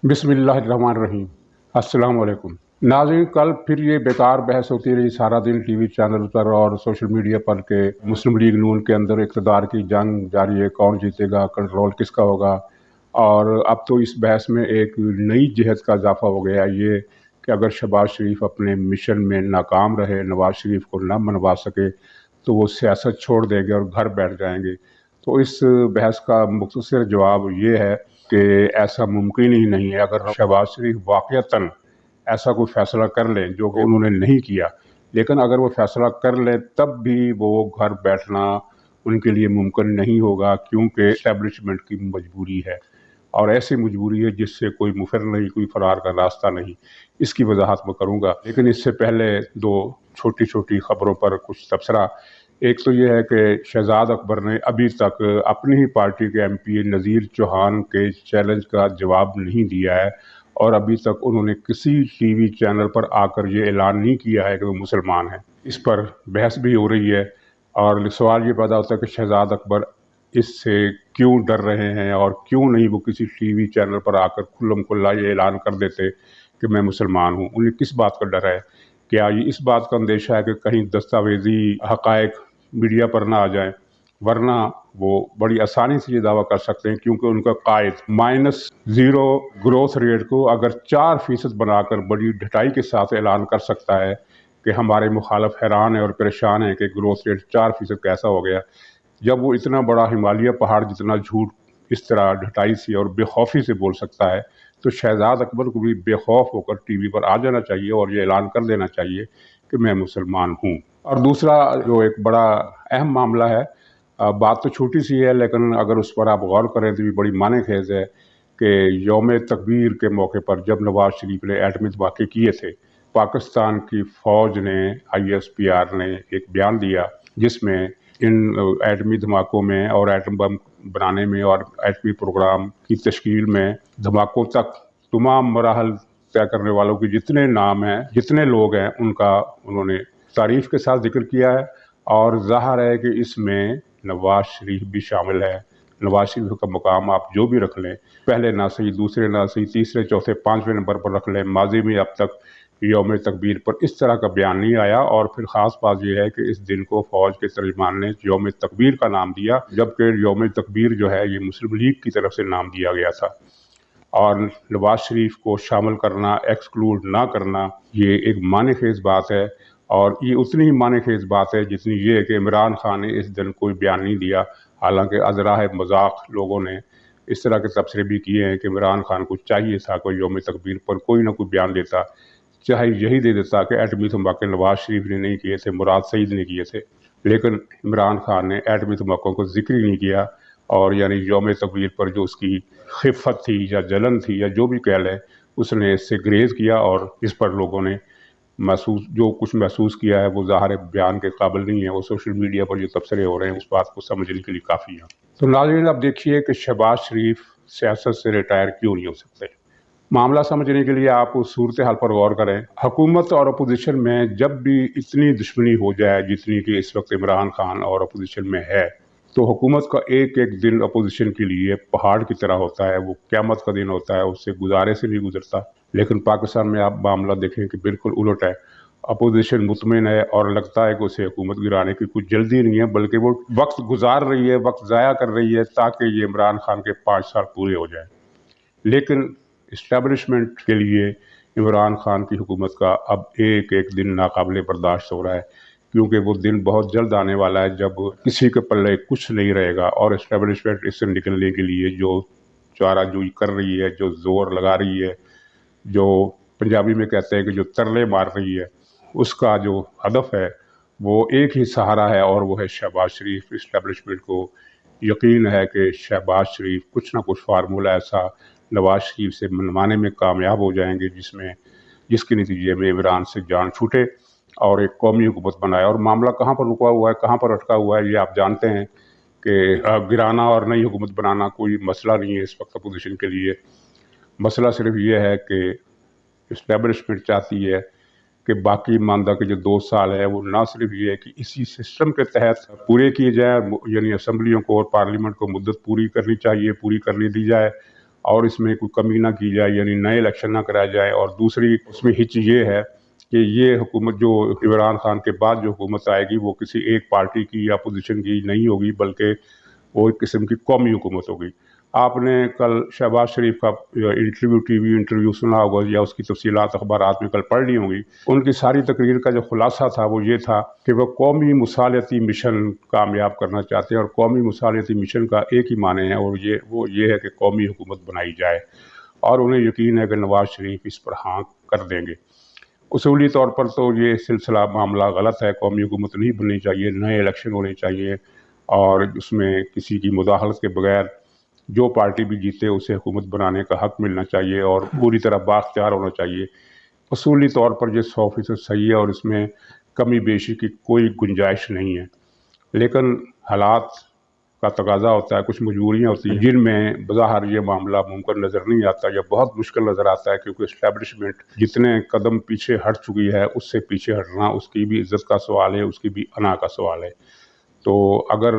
बिस्मिल्लाहिर्रहमानिर्रहीम। अस्सलाम वालेकुम नाज़रीन, कल फिर ये बेकार बहस होती रही सारा दिन टीवी चैनल पर और सोशल मीडिया पर के मुस्लिम लीग नून के अंदर इक़्तिदार की जंग जारी है, कौन जीतेगा, कंट्रोल किसका होगा। और अब तो इस बहस में एक नई जिहत का इजाफा हो गया ये कि अगर शहबाज शरीफ अपने मिशन में नाकाम रहे, नवाज शरीफ को न मनवा सके, तो वो सियासत छोड़ देंगे और घर बैठ जाएंगे। तो इस बहस का मुख्तसर जवाब ये है कि ऐसा मुमकिन ही नहीं है। अगर शहबाज शरीफ वाक़यतन ऐसा कोई फ़ैसला कर लें, जो कि उन्होंने नहीं किया, लेकिन अगर वो फ़ैसला कर लें तब भी वो घर बैठना उनके लिए मुमकिन नहीं होगा, क्योंकि एस्टैब्लिशमेंट की मजबूरी है और ऐसी मजबूरी है जिससे कोई मुफर नहीं, कोई फरार का रास्ता नहीं। इसकी वजाहत मैं करूँगा, लेकिन इससे पहले दो छोटी छोटी खबरों पर कुछ तबसरा। एक तो ये है कि शहजाद अकबर ने अभी तक अपनी ही पार्टी के एमपी नज़ीर चौहान के चैलेंज का जवाब नहीं दिया है और अभी तक उन्होंने किसी टीवी चैनल पर आकर ये ऐलान नहीं किया है कि वो मुसलमान हैं। इस पर बहस भी हो रही है और सवाल ये पैदा होता है कि शहजाद अकबर इससे क्यों डर रहे हैं और क्यों नहीं वो किसी टीवी चैनल पर आकर खुल्लम खुल्ला ये ऐलान कर देते कि मैं मुसलमान हूँ। उन्हें किस बात का डर है? क्या ये इस बात का अंदेशा है कि कहीं दस्तावेजी हक़ाइक़ मीडिया पर ना आ जाए? वरना वो बड़ी आसानी से ये दावा कर सकते हैं, क्योंकि उनका कायद -0 ग्रोथ रेट को अगर 4% बनाकर बड़ी ढटाई के साथ ऐलान कर सकता है कि हमारे मुखालफ हैरान है और परेशान है कि ग्रोथ रेट 4% कैसा हो गया। जब वो इतना बड़ा हिमालय पहाड़ जितना झूठ इस तरह ढटाई से और बेखौफी से बोल सकता है, तो शहजाद अकबर को भी बेखौफ होकर टीवी पर आ जाना चाहिए और ये ऐलान कर देना चाहिए कि मैं मुसलमान हूँ। और दूसरा जो एक बड़ा अहम मामला है, बात तो छोटी सी है लेकिन अगर उस पर आप गौर करें तो ये बड़ी माने खेज है कि यौम तकबीर के मौके पर जब नवाज शरीफ ने एटमी धमाके किए थे, पाकिस्तान की फ़ौज ने, ISPR ने एक बयान दिया जिसमें इन एटमी धमाकों में और एटम बम बनाने में और एटमी प्रोग्राम की तश्कील में धमाकों तक तमाम मराहल तय करने वालों के जितने नाम हैं, जितने लोग हैं, उनका उन्होंने तारीफ़ के साथ जिक्र किया है। और ज़ाहिर है कि इसमें नवाज शरीफ भी शामिल है। नवाज शरीफ का मुकाम आप जो भी रख लें, पहले ना सही, दूसरे ना सही, तीसरे, चौथे, 5वें नंबर पर रख लें, माजी में अब तक यौम तकबीर पर इस तरह का बयान नहीं आया। और फिर ख़ास बात यह है कि इस दिन को फ़ौज के तर्जमान ने यौम तकबीर का नाम दिया, जबकि यौम तकबीर जो है ये मुस्लिम लीग की तरफ से नाम दिया गया था। और नवाज शरीफ को शामिल करना, एक्सक्लूड ना करना, ये एक माने खेज बात है। और ये उतनी ही माने खेज बात है जितनी ये है कि इमरान खान ने इस दिन कोई बयान नहीं दिया। हालांकि अज़राह मजाक लोगों ने इस तरह के तबसरे भी किए हैं कि इमरान खान को चाहिए था कोई यौम तकबीर पर कोई ना कोई बयान देता, चाहे यही दे देता कि एटमी धमाके नवाज शरीफ ने नहीं किए थे, मुराद सईद ने किए थे। लेकिन इमरान खान ने एटमी धमाकों को जिक्र ही नहीं किया और यानी यौम तकबीर पर जो उसकी खिफ़त थी या जलन थी या जो भी कह लें, उसने इससे ग्रेज़ किया और इस पर लोगों ने जो कुछ महसूस किया है वो ज़ाहिर बयान के काबिल नहीं है। वो सोशल मीडिया पर जो तबसरे हो रहे हैं उस बात को समझने के लिए काफ़ी है। तो नाज़रीन, अब देखिए कि शहबाज शरीफ सियासत से रिटायर क्यों नहीं हो सकते। मामला समझने के लिए आप उस सूरत हाल पर गौर करें। हुकूमत और अपोजिशन में जब भी इतनी दुश्मनी हो जाए जितनी कि इस वक्त इमरान खान और अपोजिशन में है, तो हुकूमत का एक एक दिन अपोजिशन के लिए पहाड़ की तरह होता है, वो क़यामत का दिन होता है, उससे गुजारे से नहीं गुजरता। लेकिन पाकिस्तान में आप मामला देखें कि बिल्कुल उलट है। अपोजिशन मुतमिन है और लगता है कि उसे हुकूमत गिराने की कुछ जल्दी नहीं है, बल्कि वो वक्त गुजार रही है, वक्त ज़ाया कर रही है ताकि ये इमरान खान के 5 साल पूरे हो जाए। लेकिन इस्टेब्लिशमेंट के लिए इमरान खान की हुकूमत का अब एक एक दिन नाकाबिले बर्दाश्त हो रहा है, क्योंकि वो दिन बहुत जल्द आने वाला है जब किसी के पल्ले कुछ नहीं रहेगा और इस्टेब्लिशमेंट इससे निकलने के लिए जो चाराजोई कर रही है, जो ज़ोर लगा रही है, जो पंजाबी में कहते हैं कि जो तरले मार रही है, उसका जो हदफ है वो एक ही सहारा है और वो है शहबाज शरीफ। इस्टेब्लिशमेंट को यकीन है कि शहबाज शरीफ कुछ ना कुछ फार्मूला ऐसा नवाज शरीफ से मनवाने में कामयाब हो जाएंगे जिसके नतीजे में इमरान से जान छूटे और एक कौमी हुकूमत बनाए। और मामला कहाँ पर रुका हुआ है, कहाँ पर अटका हुआ है, ये आप जानते हैं कि गिराना और नई हुकूमत बनाना कोई मसला नहीं है इस वक्त अपोजिशन के लिए। मसला सिर्फ ये है कि इस्टेब्लिशमेंट चाहती है कि बाकी मानदा के जो 2 साल है वो ना सिर्फ ये है कि इसी सिस्टम के तहत पूरे किए जाए, यानी असम्बलियों को और पार्लियामेंट को मुद्दत पूरी करनी चाहिए, पूरी करने दी जाए, اور اس میں کوئی کمی نہ کی جائے، یعنی نئے الیکشن نہ کرایا جائے۔ اور دوسری اس میں ہچ یہ ہے کہ یہ حکومت جو عمران خان کے بعد جو حکومت آئے گی وہ کسی ایک پارٹی کی یا اپوزیشن کی نہیں ہوگی، بلکہ وہ ایک قسم کی قومی حکومت ہوگی۔ آپ نے کل شہباز شریف کا ٹی وی انٹرویو سنا ہوگا یا اس کی تفصیلات اخبارات میں کل پڑھ لی ہوں گی۔ ان کی ساری تقریر کا جو خلاصہ تھا وہ یہ تھا کہ وہ قومی مصالحتی مشن کامیاب کرنا چاہتے ہیں، اور قومی مصالحتی مشن کا ایک ہی معنی ہے، اور وہ یہ ہے کہ قومی حکومت بنائی جائے، اور انہیں یقین ہے کہ نواز شریف اس پر ہاں کر دیں گے۔ اصولی طور پر تو یہ سلسلہ معاملہ غلط ہے، قومی حکومت نہیں بننی چاہیے، نئے الیکشن ہونے چاہیے، اور اس میں کسی کی مداخلت کے بغیر جو پارٹی بھی جیتے اسے حکومت بنانے کا حق ملنا چاہیے اور پوری طرح بااختیار ہونا چاہیے۔ اصولی طور پر یہ 100% صحیح ہے اور اس میں کمی بیشی کی کوئی گنجائش نہیں ہے، لیکن حالات کا تقاضا ہوتا ہے، کچھ مجبوریاں ہوتی ہیں جن میں بظاہر یہ معاملہ ممکن نظر نہیں آتا یا بہت مشکل نظر آتا ہے، کیونکہ اسٹیبلشمنٹ جتنے قدم پیچھے ہٹ چکی ہے اس سے پیچھے ہٹنا اس کی بھی عزت کا سوال ہے، اس کی بھی انا کا سوال ہے۔ تو اگر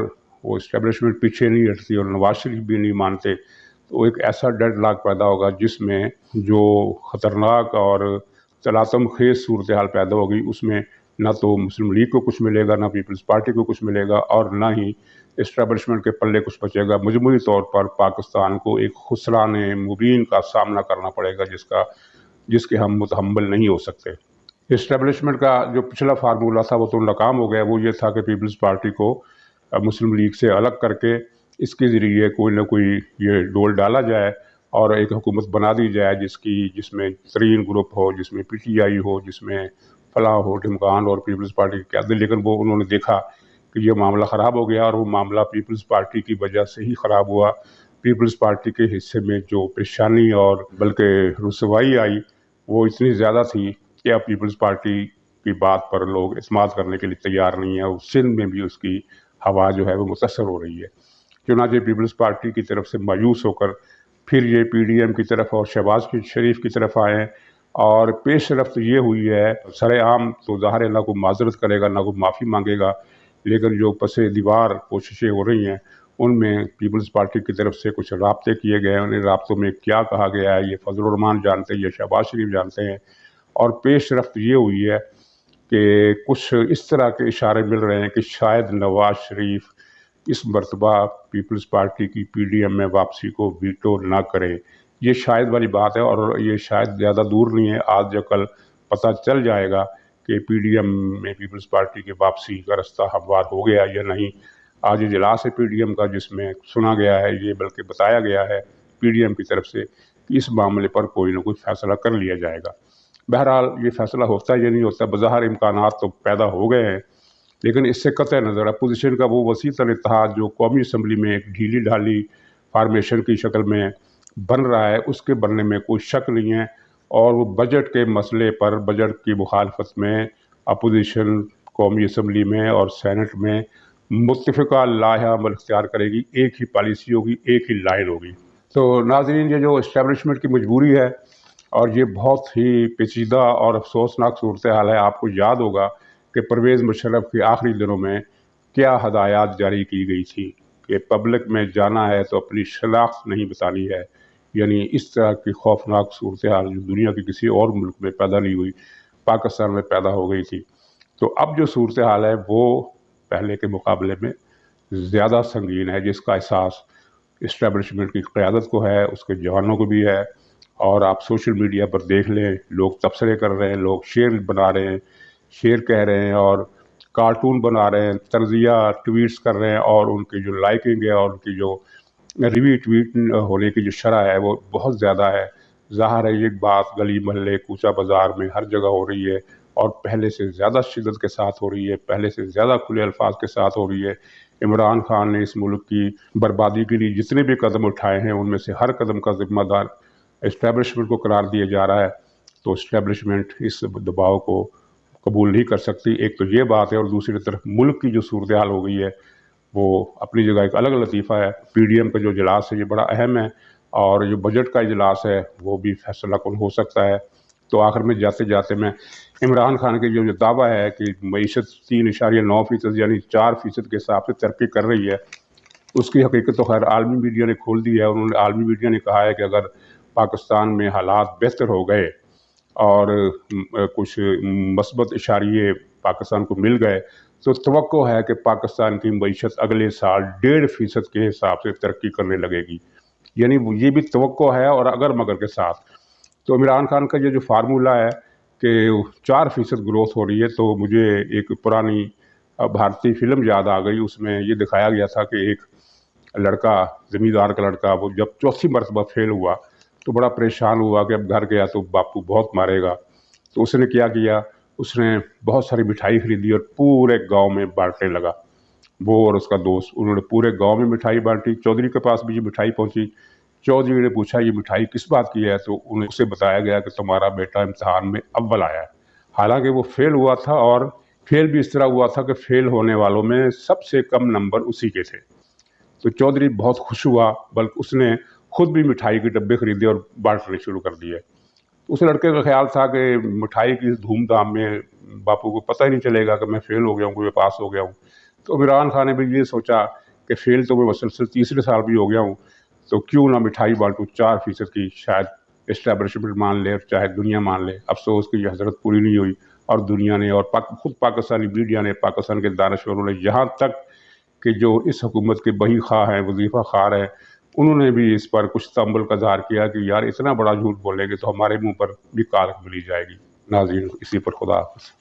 وہ اسٹیبلشمنٹ پیچھے نہیں ہٹتی اور نواز شریف بھی نہیں مانتے تو ایک ایسا ڈیڈ لاک پیدا ہوگا جس میں جو خطرناک اور تلاطم خیز صورتحال پیدا ہوگی، اس میں نہ تو مسلم لیگ کو کچھ ملے گا، نہ پیپلز پارٹی کو کچھ ملے گا، اور نہ ہی اسٹیبلشمنٹ کے پلے کچھ بچے گا۔ مجموعی طور پر پاکستان کو ایک خسران مبین کا سامنا کرنا پڑے گا جس کے ہم متحمل نہیں ہو سکتے۔ اسٹیبلشمنٹ کا جو پچھلا فارمولہ تھا وہ تو ناکام ہو گیا، وہ یہ تھا کہ پیپلز پارٹی کو مسلم لیگ سے الگ کر کے اس کے ذریعے کوئی نہ کوئی یہ ڈول ڈالا جائے اور ایک حکومت بنا دی جائے جس میں ترین گروپ ہو، جس میں پی ٹی آئی ہو، جس میں فلاح ہو، ڈھمکان اور پیپلز پارٹی کی قیادت۔ لیکن وہ انہوں نے دیکھا کہ یہ معاملہ خراب ہو گیا، اور وہ معاملہ پیپلز پارٹی کی وجہ سے ہی خراب ہوا۔ پیپلز پارٹی کے حصے میں جو پریشانی اور بلکہ رسوائی آئی وہ اتنی زیادہ تھی کہ اب پیپلز پارٹی کی بات پر لوگ اعتماد کرنے کے لیے تیار نہیں ہیں، اور سندھ میں بھی اس کی ہوا جو ہے وہ متاثر ہو رہی ہے۔ چنانچہ پیپلز پارٹی کی طرف سے مایوس ہو کر پھر یہ پی ڈی ایم کی طرف اور شہباز شریف کی طرف آئے، اور پیش رفت یہ ہوئی ہے سر عام تو ظاہر ہے نہ کوئی معذرت کرے گا نہ کوئی معافی مانگے گا، لیکن جو پس دیوار کوششیں ہو رہی ہیں ان میں پیپلز پارٹی کی طرف سے کچھ رابطے کیے گئے ہیں۔ ان رابطوں میں کیا کہا گیا ہے یہ فضل الرحمان جانتے ہیں، یہ شہباز شریف جانتے ہیں، اور پیش رفت یہ ہوئی ہے کہ کچھ اس طرح کے اشارے مل رہے ہیں کہ شاید نواز شریف اس مرتبہ پیپلز پارٹی کی پی ڈی ایم میں واپسی کو ویٹو نہ کریں۔ یہ شاید والی بات ہے، اور یہ شاید زیادہ دور نہیں ہے، آج یا کل پتہ چل جائے گا کہ پی ڈی ایم میں پیپلز پارٹی کی واپسی کا رستہ ہموار ہو گیا یا نہیں۔ آج اجلاس ہے پی ڈی ایم کا جس میں سنا گیا ہے، یہ بلکہ بتایا گیا ہے پی ڈی ایم کی طرف سے کہ اس معاملے پر کوئی نہ کوئی فیصلہ کر لیا جائے گا۔ بہرحال یہ فیصلہ ہوتا ہے یا نہیں ہوتا، بظاہر امکانات تو پیدا ہو گئے ہیں، لیکن اس سے قطع نظر اپوزیشن کا وہ وسیع تر اتحاد جو قومی اسمبلی میں ایک ڈھیلی ڈھالی فارمیشن کی شکل میں بن رہا ہے، اس کے بننے میں کوئی شک نہیں ہے، اور وہ بجٹ کے مسئلے پر بجٹ کی مخالفت میں اپوزیشن قومی اسمبلی میں اور سینٹ میں متفقہ لائحہ عمل اختیار کرے گی، ایک ہی پالیسی ہوگی، ایک ہی لائن ہوگی۔ تو ناظرین، یہ جو اسٹیبلشمنٹ کی مجبوری ہے اور یہ بہت ہی پیچیدہ اور افسوسناک صورتحال ہے۔ آپ کو یاد ہوگا کہ پرویز مشرف کے آخری دنوں میں کیا ہدایات جاری کی گئی تھی کہ پبلک میں جانا ہے تو اپنی شناخت نہیں بتانی ہے، یعنی اس طرح کی خوفناک صورتحال جو دنیا کے کسی اور ملک میں پیدا نہیں ہوئی، پاکستان میں پیدا ہو گئی تھی۔ تو اب جو صورتحال ہے وہ پہلے کے مقابلے میں زیادہ سنگین ہے، جس کا احساس اسٹیبلشمنٹ کی قیادت کو ہے، اس کے جوانوں کو بھی ہے، اور آپ سوشل میڈیا پر دیکھ لیں، لوگ تبصرے کر رہے ہیں، لوگ شعر بنا رہے ہیں، شعر کہہ رہے ہیں اور کارٹون بنا رہے ہیں، طرزیہ ٹویٹس کر رہے ہیں، اور ان کی جو لائکنگ ہے اور ان کی جو ریوی ٹویٹ ہونے کی جو شرح ہے وہ بہت زیادہ ہے۔ ظاہر ہے یہ بات گلی محلے کوچہ بازار میں ہر جگہ ہو رہی ہے، اور پہلے سے زیادہ شدت کے ساتھ ہو رہی ہے، پہلے سے زیادہ کھلے الفاظ کے ساتھ ہو رہی ہے۔ عمران خان نے اس ملک کی بربادی کے لیے جتنے بھی قدم اٹھائے ہیں ان میں سے ہر قدم کا ذمہ دار اسٹیبلشمنٹ کو قرار دیا جا رہا ہے، تو اسٹیبلشمنٹ اس دباؤ کو قبول نہیں کر سکتی۔ ایک تو یہ بات ہے، اور دوسری طرف ملک کی جو صورتحال ہو گئی ہے وہ اپنی جگہ ایک الگ لطیفہ ہے۔ پی ڈی ایم کا جو اجلاس ہے یہ بڑا اہم ہے، اور جو بجٹ کا اجلاس ہے وہ بھی فیصلہ کن ہو سکتا ہے۔ تو آخر میں جاتے جاتے میں عمران خان کے جو دعویٰ ہے کہ معیشت 3.9% یعنی 4% کے حساب سے ترقی کر رہی ہے، उसकी हकीकत तो खैर आलमी मीडिया ने खोल दी है। उन्होंने आलमी मीडिया ने कहा है कि अगर पाकिस्तान में हालात बेहतर हो गए और कुछ मस्बत इशारे पाकिस्तान को मिल गए तो तवक्को है कि पाकिस्तान की मईशत अगले साल 1.5% के हिसाब से तरक्की करने लगेगी। यानी ये भी तवक्को है और अगर मगर के साथ। तो इमरान खान का ये जो फार्मूला है कि 4% ग्रोथ हो रही है, तो मुझे एक पुरानी भारतीय फिल्म याद आ गई। उसमें ये दिखाया गया था कि एक लड़का, ज़मींदार का लड़का, वो जब चौथी मरतबा फेल हुआ तो बड़ा परेशान हुआ कि अब घर गया तो बापू बहुत मारेगा। तो उसने क्या किया, उसने बहुत सारी मिठाई खरीदी और पूरे गांव में बांटने लगा। वो और उसका दोस्त, उन्होंने पूरे गांव में मिठाई बांटी। चौधरी के पास भी ये मिठाई पहुंची। चौधरी ने पूछा ये मिठाई किस बात की है, तो उन्हें उसे बताया गया कि तुम्हारा बेटा इम्तिहान में अव्वल आया है। हालांकि वो फेल हुआ था, और फेल भी इस तरह हुआ था कि फेल होने वालों में सबसे कम नंबर उसी के थे। तो चौधरी बहुत खुश हुआ, बल्कि उसने खुद भी मिठाई के डब्बे खरीदे और बांटने शुरू कर दिए। उस लड़के का ख्याल था कि मिठाई की धूमधाम में बापू को पता ही नहीं चलेगा कि मैं फेल हो गया हूँ, मैं पास हो गया हूँ। तो इमरान खान ने भी ये सोचा कि फेल तो मैं मसलसल तीसरे साल भी हो गया हूँ, तो क्यों ना मिठाई बांटूँ 4% की, शायद इस्टेब्लिशमेंट मान ले, चाहे दुनिया मान ले। अफसोस कि ये हजरत पूरी नहीं हुई, और दुनिया ने और खुद पाकिस्तानी मीडिया ने, पाकिस्तान के दानश्वरों ने, यहाँ तक कि जो इस हुकूमत के बही खा हैं, वजीफ़ा खार हैं, उन्होंने भी इस पर कुछ तंबल का इज़हार किया कि यार इतना बड़ा झूठ बोलेंगे तो हमारे मुंह पर भी काल मिली जाएगी। नाज़रीन, इसी पर खुदा हाफ़िज़।